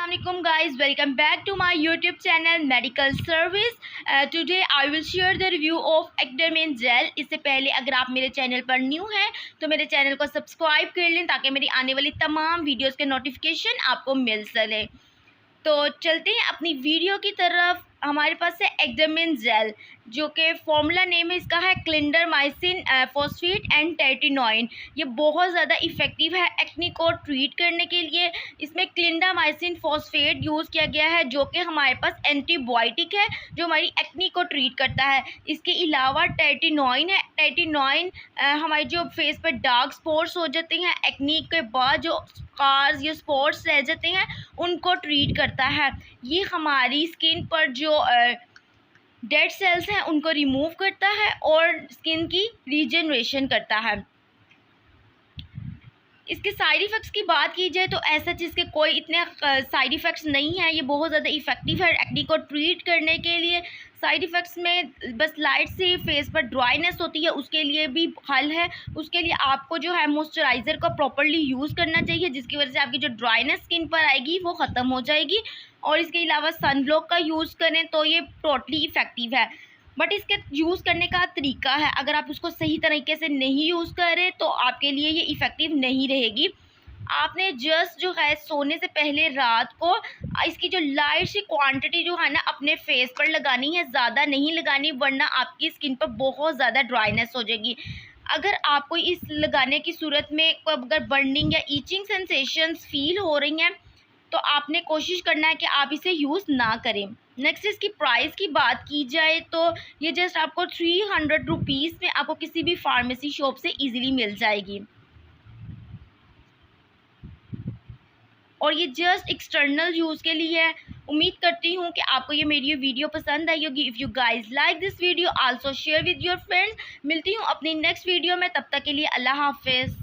Assalamualaikum guys, welcome back to my YouTube channel Medical Service. Today I will share the review of Ecdermane Gel. इससे पहले अगर आप मेरे channel पर new हैं तो मेरे चैनल को सब्सक्राइब कर लें ताकि मेरी आने वाली तमाम वीडियोस के नोटिफिकेशन आपको मिल सके। तो चलते हैं अपनी वीडियो की तरफ। हमारे पास है एक्डेमेन जेल, जो कि फॉर्मूला नेम है इसका है क्लिंडरमाइसिन फॉस्फेट एंड टेटिनोइन। ये बहुत ज़्यादा इफ़ेक्टिव है एक्ने को ट्रीट करने के लिए। इसमें क्लिंडरमाइसिन फॉस्फेट यूज़ किया गया है जो कि हमारे पास एंटीबायोटिक है जो हमारी एक्ने को ट्रीट करता है। इसके अलावा टेटिनोइन है। टेटिनोइन हमारे जो फेस पर डार्क स्पॉट्स हो जाते हैं एक्ने के बाद, जो स्कार्स या स्पॉट्स रह जाते हैं, उनको ट्रीट करता है। ये हमारी स्किन पर जो डेड सेल्स हैं उनको रिमूव करता है और स्किन की रीजनरेशन करता है। इसके साइड इफ़ेक्ट्स की बात की जाए तो ऐसा जिसके कोई इतने साइड इफ़ेक्ट्स नहीं है। ये बहुत ज़्यादा इफ़ेक्टिव है एक्ने को ट्रीट करने के लिए। साइड इफ़ेक्ट्स में बस लाइट से फेस पर ड्राइनेस होती है, उसके लिए भी हल है। उसके लिए आपको जो है मॉइस्चराइज़र का प्रॉपर्ली यूज़ करना चाहिए, जिसकी वजह से आपकी जो ड्राइनेस स्किन पर आएगी वो ख़त्म हो जाएगी। और इसके अलावा सन ब्लॉक का यूज़ करें तो ये टोटली इफ़ेक्टिव है। बट इसके यूज़ करने का तरीका है, अगर आप उसको सही तरीके से नहीं यूज़ करें तो आपके लिए ये इफ़ेक्टिव नहीं रहेगी। आपने जस्ट जो है सोने से पहले रात को इसकी जो लाइट सी क्वांटिटी जो है ना अपने फेस पर लगानी है, ज़्यादा नहीं लगानी, वरना आपकी स्किन पर बहुत ज़्यादा ड्राइनेस हो जाएगी। अगर आपको इस लगाने की सूरत में अगर बर्निंग या ईचिंग सेंसेशंस फील हो रही हैं तो आपने कोशिश करना है कि आप इसे यूज़ ना करें। नेक्स्ट इसकी प्राइस की बात की जाए तो ये जस्ट आपको 300 रुपीज़ में आपको किसी भी फार्मेसी शॉप से इजीली मिल जाएगी। और ये जस्ट एक्सटर्नल यूज़ के लिए है। उम्मीद करती हूँ कि आपको ये मेरी वीडियो पसंद आई होगी। If you guys like this video also share with your friends. मिलती हूँ अपनी नेक्स्ट वीडियो में, तब तक के लिए अल्लाह हाफिज़।